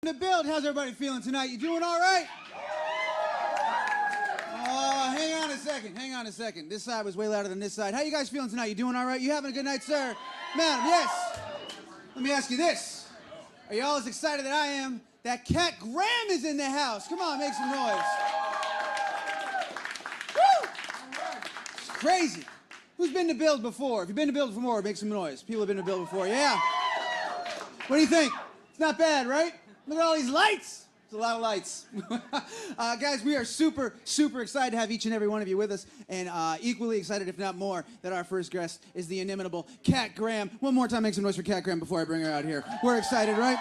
To build, how's everybody feeling tonight? You doing all right? Hang on a second. This side was way louder than this side. How you guys feeling tonight? You doing all right? You having a good night, sir? Madam, yes. Let me ask you this. Are you all as excited that I am that Cat Graham is in the house? Come on, make some noise. Woo! It's crazy. Who's been to Build before? If you've been to Build before, make some noise. People have been to Build before, yeah. What do you think? It's not bad, right? Look at all these lights. It's a lot of lights. Guys, we are super, super excited to have each and every one of you with us, and equally excited, if not more, that our first guest is the inimitable Cat Graham. One more time, make some noise for Cat Graham before I bring her out here. We're excited, right?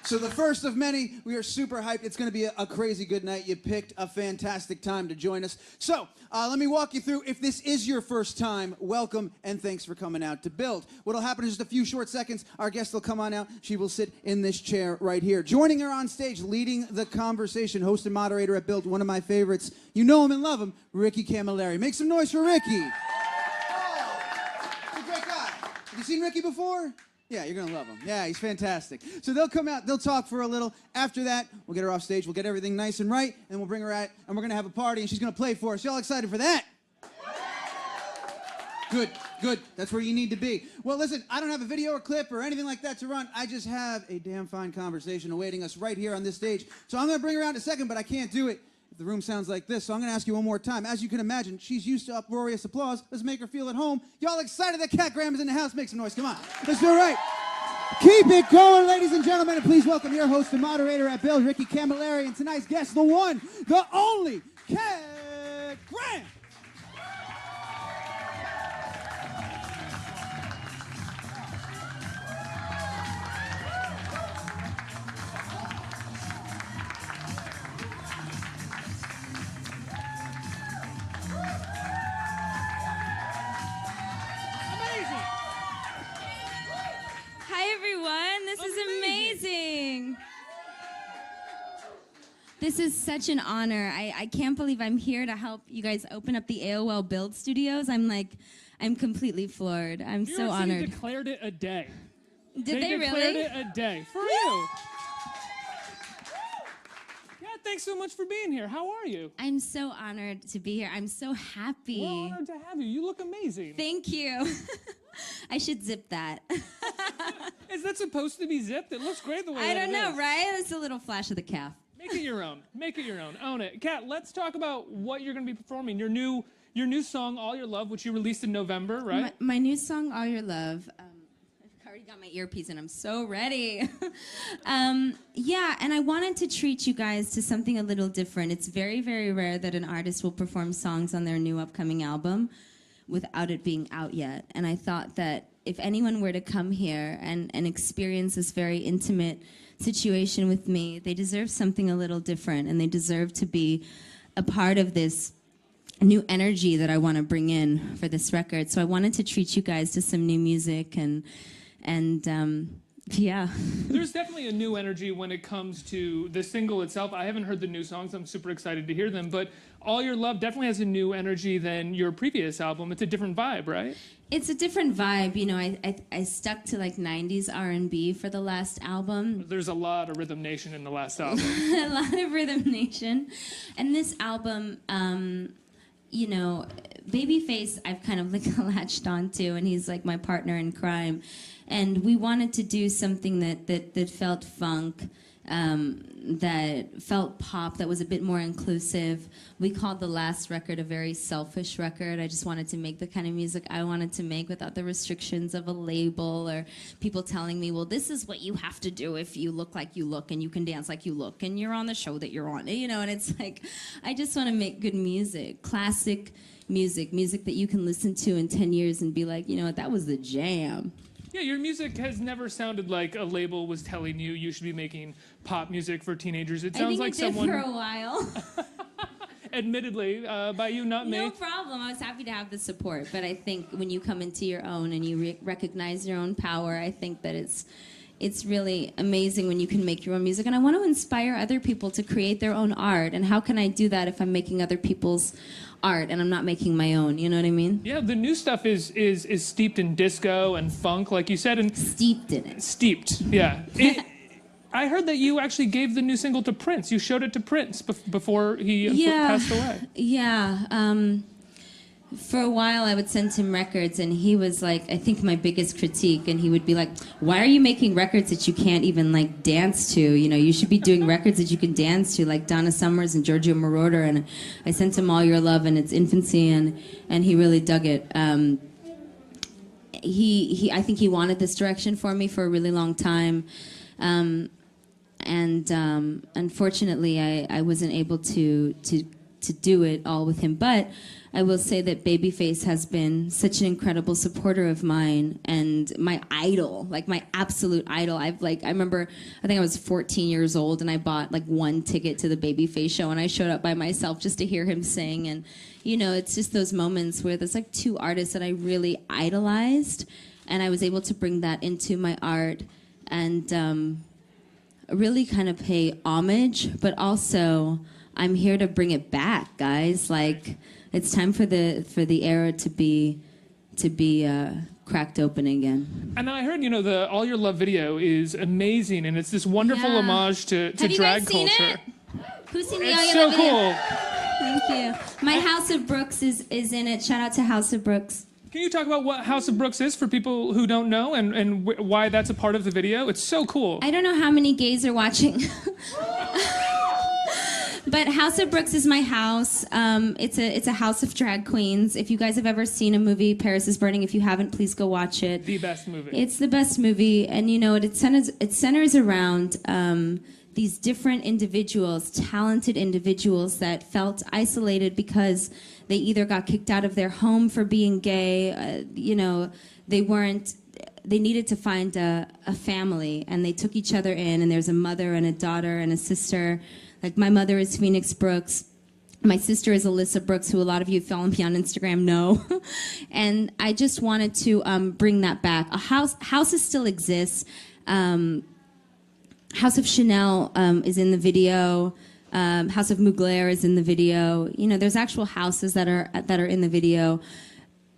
So the first of many, we are super hyped. It's going to be a crazy good night. You picked a fantastic time to join us. So let me walk you through. If this is your first time, welcome and thanks for coming out to Build. What'll happen in just a few short seconds, our guest will come on out. She will sit in this chair right here. Joining her on stage, leading the conversation, host and moderator at Build, one of my favorites. You know him and love him, Ricky Camilleri. Make some noise for Ricky. Oh, he's a great guy. Have you seen Ricky before? Yeah, you're going to love him. Yeah, he's fantastic. So they'll come out, they'll talk for a little. After that, we'll get her off stage, we'll get everything nice and right, and we'll bring her out, and we're going to have a party, and she's going to play for us. Y'all excited for that? Good, good. That's where you need to be. Well, listen, I don't have a video or clip or anything like that to run. I just have a damn fine conversation awaiting us right here on this stage. So I'm going to bring her out in a second, but I can't do it if the room sounds like this. So I'm going to ask you one more time. As you can imagine, she's used to uproarious applause. Let's make her feel at home. Y'all excited that Cat Graham is in the house? Make some noise. Come on. Let's do it right. Keep it going, ladies and gentlemen, and please welcome your host and moderator at Build, Ricky Camilleri, and tonight's guest, the one, the only, Cat Graham. This is such an honor. I can't believe I'm here to help you guys open up the AOL Build Studios. I'm completely floored. I'm so honored. They declared it a day. Did they really? They declared it a day for you. Yeah, thanks so much for being here. How are you? I'm so honored to be here. I'm so happy. We're honored to have you. You look amazing. Thank you. I should zip that. Is that supposed to be zipped? It looks great the way I don't know, is. right? It's a little flash of the calf. Make it your own. Make it your own. Own it. Kat, let's talk about what you're going to be performing. Your new song, All Your Love, which you released in November, right? My new song, All Your Love. I've already got my earpiece and I'm so ready. Yeah, and I wanted to treat you guys to something a little different. It's very, very rare that an artist will perform songs on their new upcoming album without it being out yet. And I thought that if anyone were to come here and experience this very intimate situation with me, they deserve something a little different, and they deserve to be a part of this new energy that I want to bring in for this record. So I wanted to treat you guys to some new music, and yeah. There's definitely a new energy when it comes to the single itself. I haven't heard the new songs. I'm super excited to hear them, but All Your Love definitely has a new energy than your previous album. It's a different vibe, right? It's a different vibe. You know, I stuck to like 90s R&B for the last album. There's a lot of Rhythm Nation in the last album. A lot of Rhythm Nation. And this album, you know, Babyface I've kind of like latched onto, and he's like my partner in crime. And we wanted to do something that felt funk, that felt pop, that was a bit more inclusive. We called the last record a very selfish record. I just wanted to make the kind of music I wanted to make without the restrictions of a label or people telling me, well, this is what you have to do if you look like you look and you can dance like you look and you're on the show that you're on. You know, and it's like, I just want to make good music, classic music that you can listen to in 10 years and be like, you know what, that was the jam. Yeah, your music has never sounded like a label was telling you you should be making pop music for teenagers. It sounds like someone... I think it did for a while. Admittedly, by you, not me. No problem. I was happy to have the support. But I think when you come into your own and you recognize your own power, I think that it's it's really amazing when you can make your own music. And I want to inspire other people to create their own art. And how can I do that if I'm making other people's art and I'm not making my own? You know what I mean? Yeah, the new stuff is steeped in disco and funk, like you said, and Steeped in it. steeped. Yeah. I heard that you actually gave the new single to Prince. You showed it to Prince before he passed away. Yeah. For a while, I would send him records, and he was like, I think my biggest critique, and he would be like, why are you making records that you can't even like dance to? You know, you should be doing records that you can dance to, like Donna Summers and Giorgio Moroder. And I sent him All Your Love in its infancy, and he really dug it. I think he wanted this direction for me for a really long time. Unfortunately, I wasn't able to do it all with him. But I will say that Babyface has been such an incredible supporter of mine and my idol, like my absolute idol. I remember, I think I was 14 years old and I bought like one ticket to the Babyface show and I showed up by myself just to hear him sing. And, you know, it's just those moments where there's like two artists that I really idolized and I was able to bring that into my art and really kind of pay homage, but also I'm here to bring it back, guys. Like, it's time for the era to be cracked open again. And I heard, you know, the All Your Love video is amazing, and it's this wonderful homage to Have you drag guys seen culture. it? Who's seen the All It's Your so Love video? cool. Thank you. My House of Brooks is in it. Shout out to House of Brooks. Can you talk about what House of Brooks is for people who don't know and why that's a part of the video? It's so cool. I don't know how many gays are watching. But House of Brooks is my house. It's a house of drag queens. If you guys have ever seen a movie, Paris is Burning, if you haven't, please go watch it. The best movie. It's the best movie, and you know it centers around these different individuals, talented individuals that felt isolated because they either got kicked out of their home for being gay, you know, they needed to find a family, and they took each other in, and there's a mother and a daughter and a sister. Like, my mother is Phoenix Brooks. My sister is Alyssa Brooks, who a lot of you follow me on Instagram know. And I just wanted to bring that back. Houses still exists. House of Chanel is in the video. House of Mugler is in the video. You know, there's actual houses that are in the video.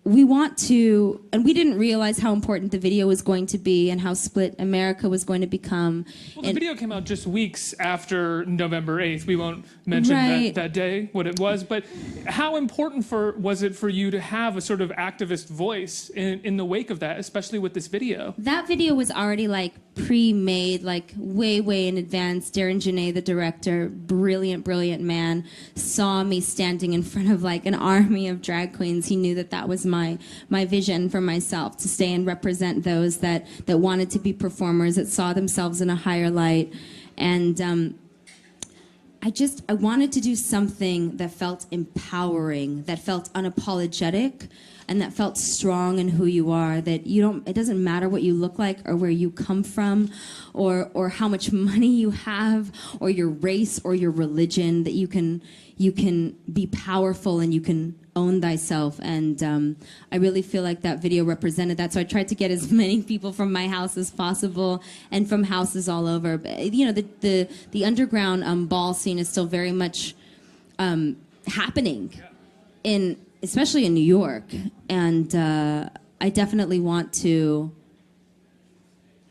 We want to, and we didn't realize how important the video was going to be and how split America was going to become. Well, the video came out just weeks after November 8th. We won't mention that day, what it was, but how important was it for you to have a sort of activist voice in the wake of that, especially with this video? That video was already like pre-made, like way in advance. Darren Janae, the director, brilliant man, saw me standing in front of like an army of drag queens. He knew that was my vision for myself, to stay and represent those that wanted to be performers, that saw themselves in a higher light. And I wanted to do something that felt empowering, that felt unapologetic, and that felt strong in who you are, that it doesn't matter what you look like or where you come from or how much money you have or your race or your religion, that you can be powerful and you can own thyself. And I really feel like that video represented that. So I tried to get as many people from my house as possible and from houses all over. But, you know, the underground ball scene is still very much happening especially in New York. And I definitely want to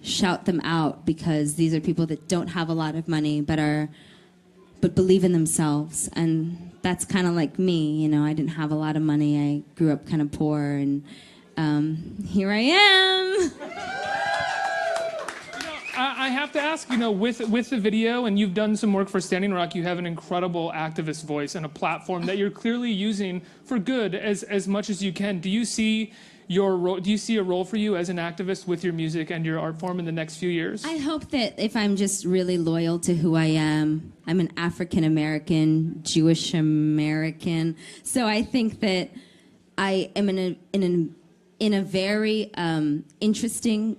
shout them out because these are people that don't have a lot of money but believe in themselves. And that's kind of like me, you know. I didn't have a lot of money. I grew up kind of poor, and here I am. I have to ask, you know, with the video, and you've done some work for Standing Rock, you have an incredible activist voice and a platform that you're clearly using for good as much as you can. Do you see a role for you as an activist with your music and your art form in the next few years? I hope that if I'm just really loyal to who I am, I'm an African American, Jewish American. So I think that I am in a very interesting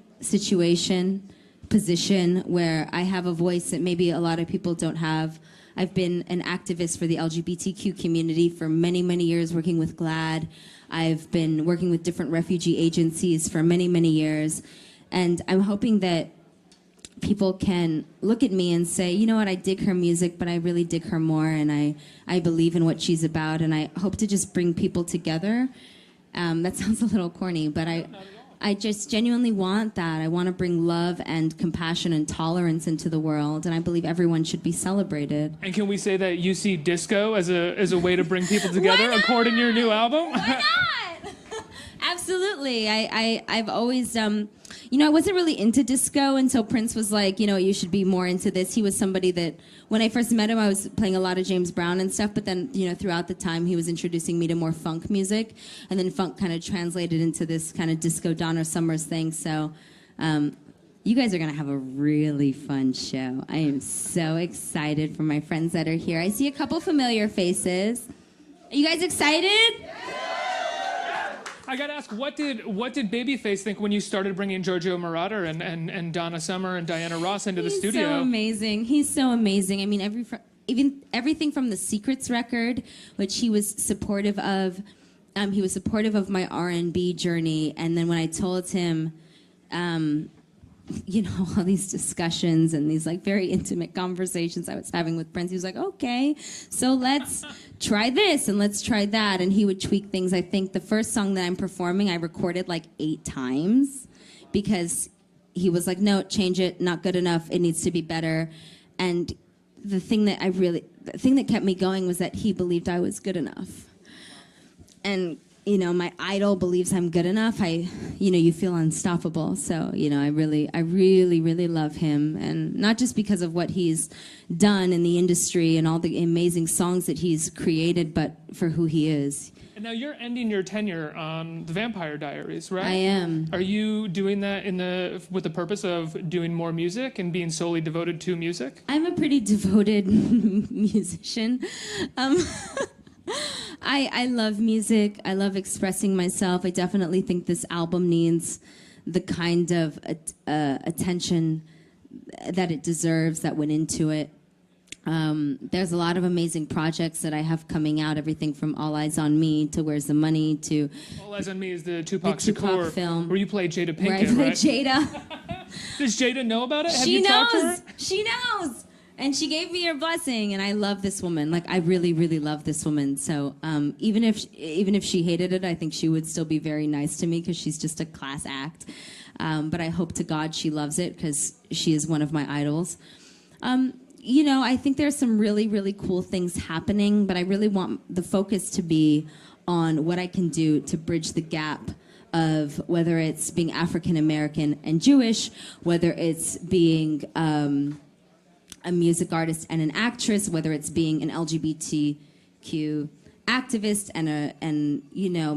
position where I have a voice that maybe a lot of people don't have. I've been an activist for the LGBTQ community for many years, working with GLAAD. I've been working with different refugee agencies for many years. And I'm hoping that people can look at me and say, you know what, I dig her music, but I really dig her more, and I believe in what she's about, and I hope to just bring people together. That sounds a little corny, but I just genuinely want that. I want to bring love and compassion and tolerance into the world, and I believe everyone should be celebrated. And can we say that you see disco as a way to bring people together, according to your new album? Why not? Absolutely. I've always, I wasn't really into disco until Prince was like, you should be more into this. He was somebody that, when I first met him, I was playing a lot of James Brown and stuff, but then, throughout the time, he was introducing me to more funk music, and then funk kind of translated into this kind of disco Donna Summers thing. So, you guys are going to have a really fun show. I am so excited for my friends that are here. I see a couple familiar faces. Are you guys excited? I gotta ask, what did Babyface think when you started bringing Giorgio Moroder and Donna Summer and Diana Ross into the studio? He's so amazing. He's so amazing. I mean, even everything from the Secrets record, which he was supportive of. He was supportive of my R&B journey, and then when I told him, all these discussions and these like very intimate conversations I was having with Prince, he was like, okay, so let's try this and let's try that. And he would tweak things. I think the first song that I'm performing, I recorded like 8 times because he was like, no, change it, not good enough, it needs to be better. And the thing that kept me going was that he believed I was good enough. And my idol believes I'm good enough. You feel unstoppable. So, I really love him. And not just because of what he's done in the industry and all the amazing songs that he's created, but for who he is. And now you're ending your tenure on The Vampire Diaries, right? I am. Are you doing that with the purpose of doing more music and being solely devoted to music? I'm a pretty devoted musician. I love music. I love expressing myself. I definitely think this album needs the kind of attention that it deserves that went into it. There's a lot of amazing projects that I have coming out, everything from All Eyes on Me to Where's the Money to... All Eyes on Me is the Tupac Shakur film where you play Jada Pinkett, where I play right? Jada. Does Jada know about it? She knows. She knows. And she gave me her blessing, and I love this woman. Like, I really, really love this woman. So even if she hated it, I think she would still be very nice to me because she's just a class act. But I hope to God she loves it because she is one of my idols. I think there's some really, really cool things happening, but I really want the focus to be on what I can do to bridge the gap of whether it's being African American and Jewish, whether it's being... a music artist and an actress, whether it's being an LGBTQ activist and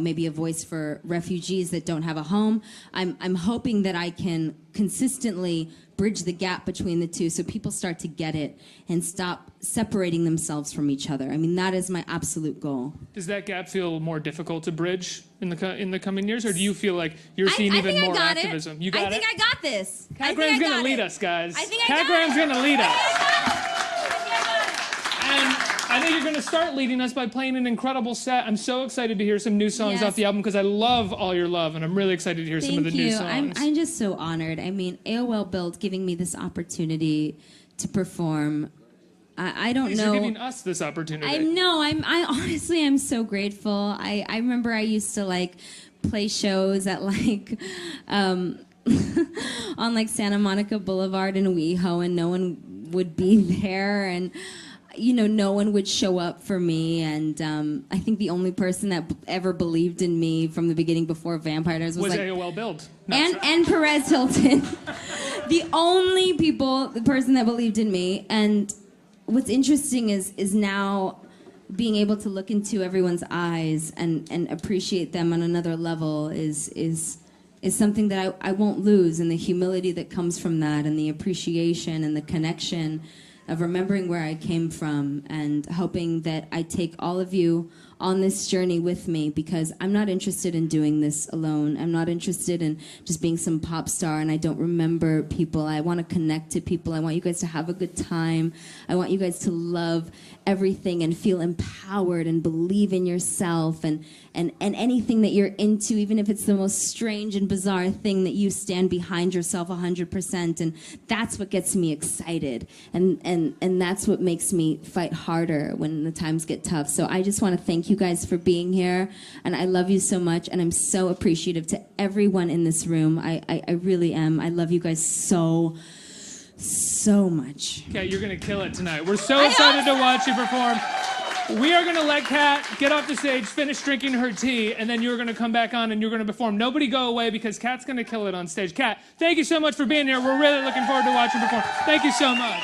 maybe a voice for refugees that don't have a home. I'm hoping that I can consistently bridge the gap between the two so people start to get it and stop separating themselves from each other. I mean, that is my absolute goal. Does that gap feel more difficult to bridge in the coming years, or do you feel like you're seeing even more activism? You got it? I think I got this. Cat Graham's going to lead us, guys. I think I Cat got Graham's it. going to lead us. And I think you're going to start leading us by playing an incredible set. I'm so excited to hear some new songs off the album because I love All Your Love, and I'm really excited to hear some of the new songs. I'm just so honored. I mean, AOL Build giving me this opportunity to perform. I don't know. You're giving us this opportunity. I know. I honestly am so grateful. I remember I used to like play shows at like on like Santa Monica Boulevard in WeHo, and no one would be there, and no one would show up for me. And I think the only person that ever believed in me from the beginning before Vampire Diaries was like AOL Build. And Perez Hilton. The person that believed in me. And what's interesting is now being able to look into everyone's eyes and appreciate them on another level is something that I won't lose, and the humility that comes from that, and the appreciation and the connection of remembering where I came from, and hoping that I take all of you on this journey with me, because I'm not interested in doing this alone. I'm not interested in just being some pop star and I don't remember people. I want to connect to people. I want you guys to have a good time. I want you guys to love everything and feel empowered and believe in yourself and anything that you're into, even if it's the most strange and bizarre thing, that you stand behind yourself 100%. And that's what gets me excited. And that's what makes me fight harder when the times get tough. So I just want to thank you guys for being here. And I love you so much. And I'm so appreciative to everyone in this room. I really am. I love you guys so much. Kat, you're going to kill it tonight. We're so excited to watch you perform. We are going to let Kat get off the stage, finish drinking her tea, and then you're going to come back on and you're going to perform. Nobody go away because Kat's going to kill it on stage. Kat, thank you so much for being here. We're really looking forward to watching you perform. Thank you so much.